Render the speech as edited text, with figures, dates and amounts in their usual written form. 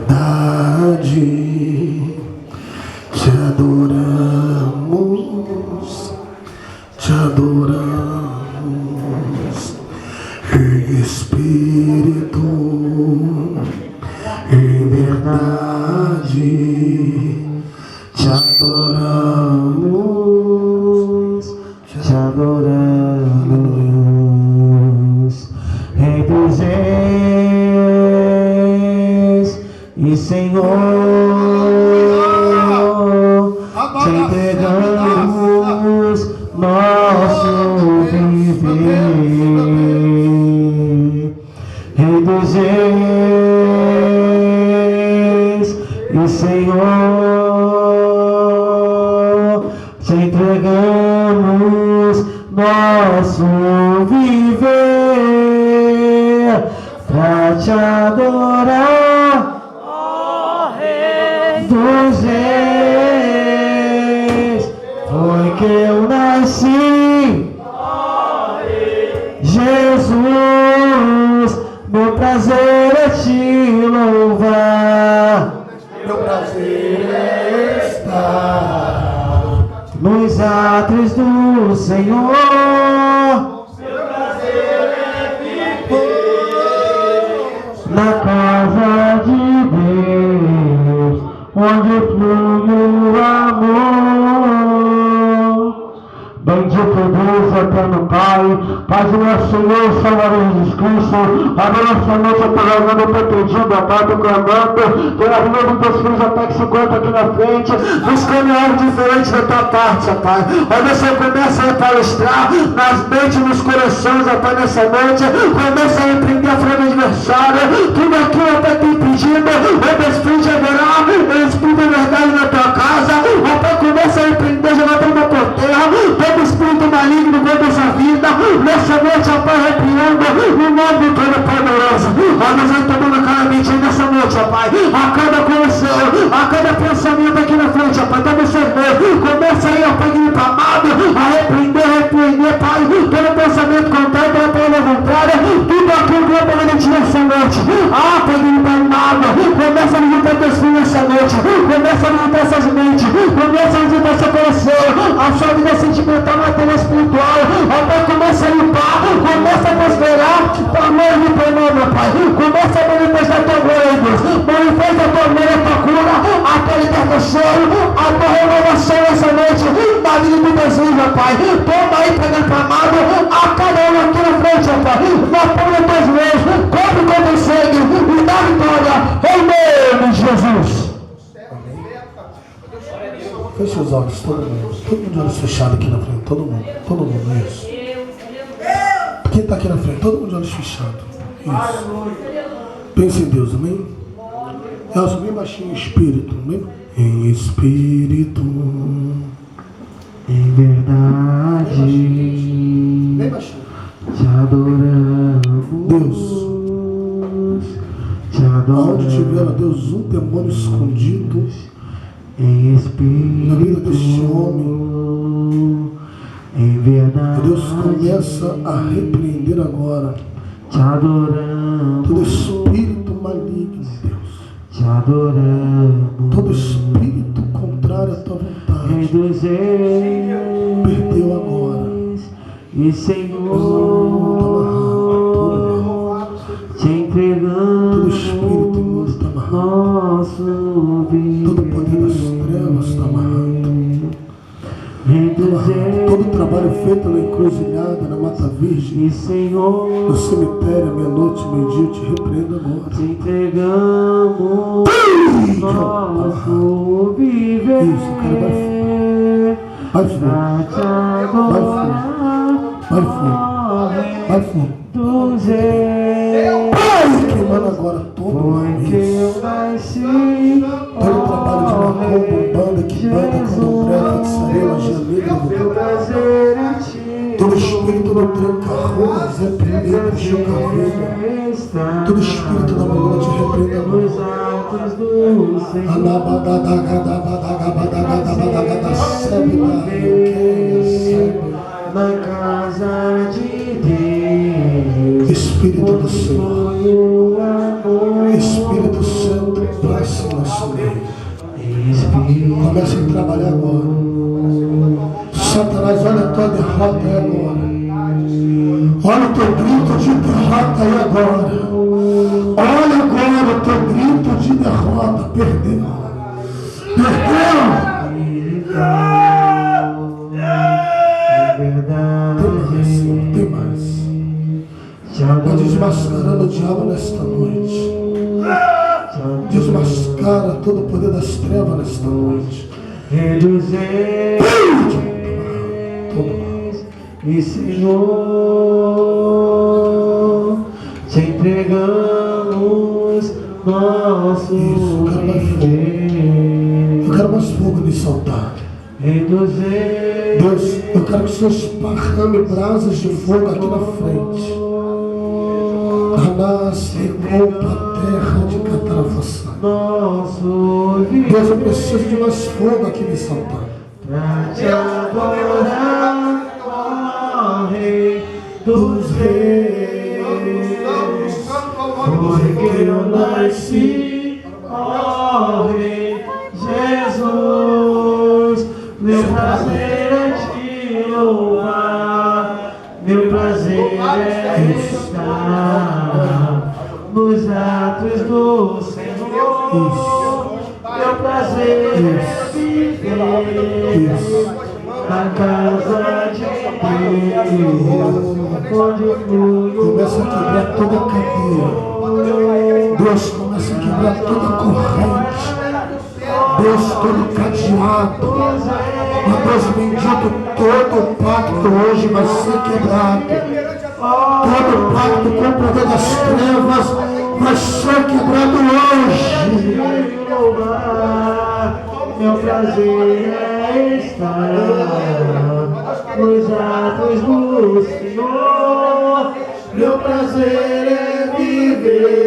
verdade, te adoramos, em espírito, em verdade, te adoramos, Rei dos Reis e Senhor, te entregamos nosso viver. Rei dos Reis e Senhor, te entregamos nosso viver pra te adorar, ó Rei dos Reis. Foi que eu nasci, ó Rei Jesus. Meu prazer é te louvar, meu prazer é estar nos átrios do Senhor. Meu prazer é viver na casa de Deus, onde flui o amor. Bendito Deus, eterno Pai, Pai do nosso Senhor, Salvador Jesus Cristo, a nossa noite pregando, pedindo, amado, clamando, pela vida dos teus filhos até que se encontra aqui na frente, buscando algo diferente da tua parte, ó Pai. Ó Deus, Senhor, começa a palestrar nas mentes e nos corações, ó Pai, nessa noite, começa a empreender a frente adversária, tudo aquilo até que tem pedido, ó Deus, filho de adorar, Espírito de verdade na tua casa, ó Pai, começa a empreender, já vai para uma porteira, todo espírito maligno contra a sua vida, nessa noite, ó Pai, repreendo no nome do Todo-Poderoso. Ó Deus, vai tomando cada mente nessa noite, ó Pai, a cada coração, a cada pensamento aqui na frente, ó Pai, todo sermão, começa aí, ó Pai, grito amado, a repreender, Pai, todo pensamento contrário, toda palavra contrária, tudo aquilo que é para mentir nessa noite. Ah, Pai, grito amado, começa a visitar teus filhos nessa noite, começa a visitar essas mentes, começa a visitar seu coração, a sua vida sentimental, material, espiritual, ó Pai, começa a limpar, começa a prosperar, amor e perdão, meu Pai, começa a manifestar a tua glória, Deus, manifesta a tua glória, a tua cura, a tua libertação, a tua renovação nessa noite, na vida do desejo, ó Pai. Toma aí, Pai, amado, a cada um aqui na frente, ó Pai, na palma dos teus mãos, cobre com teu sangue, e dá vitória, em nome de Jesus. Feche os olhos, todo mundo de olhos fechados aqui na frente, todo mundo, isso. Quem está aqui na frente, todo mundo de olhos fechados, isso. Pense em Deus, amém? Elcio, bem baixinho, espírito, amém? Em espírito, em verdade, bem baixinho. Te adoramos, Deus, te adoramos. Onde tiver, ó Deus, um demônio escondido em espírito, na vida deste homem, em verdade, Deus, começa a repreender agora, te adoramos, todo espírito maligno, Deus, te adoramos, todo espírito contrário à tua vontade, perdeu agora, e Senhor, te entregamos, todo espírito imundo está amarrado, todo poder das trevas está amarrado, todo trabalho feito na encruzilhada, na Mata Virgem, no cemitério, à meia-noite, meio-dia, eu te repreendo agora. Te entregamos nosso viver. Isso, cara, vai fundo. Vai queimando agora todo isso. Todo o trabalho de macumba, banda, candomblé, feitiçaria, magia negra, todo espírito do tranca-rua, repreender, puxou caveira, todo espírito da mulher te repreende agora. Na casa de Deus, Espírito do Senhor, Espírito Santo, paz Comece a trabalhar agora. Satanás, olha a tua derrota aí agora. Olha o teu grito de derrota aí agora. Olha agora o teu grito de derrota. Perdeu. Perdeu. Tem mais. Vai desmascarando o diabo nesta noite. Desmascara todo o poder das trevas nesta noite. E Senhor, te entregamos nosso viver. Eu quero mais fogo nesse altar. Deus, eu quero que o Senhor esparrame brasas de fogo aqui na frente. Nasce roupa a terra de Catarafaçá. Deus, eu preciso de mais fogo aqui nesse altar. Pra te adorar, ó Rei dos Reis, porque eu nasci, ó Rei Jesus. Meu prazer é te louvar, meu prazer é estar nos atos do Senhor. Meu prazer é viver na casa de Deus, onde flui. Começa a quebrar toda a cadeia. Deus, começa a quebrar toda a corrente. Deus, todo cadeado. Ó Deus bendito, todo pacto hoje vai ser quebrado. Todo pacto com o poder das trevas vai ser quebrado hoje. Meu prazer é estar nos atos do Senhor. Meu prazer é viver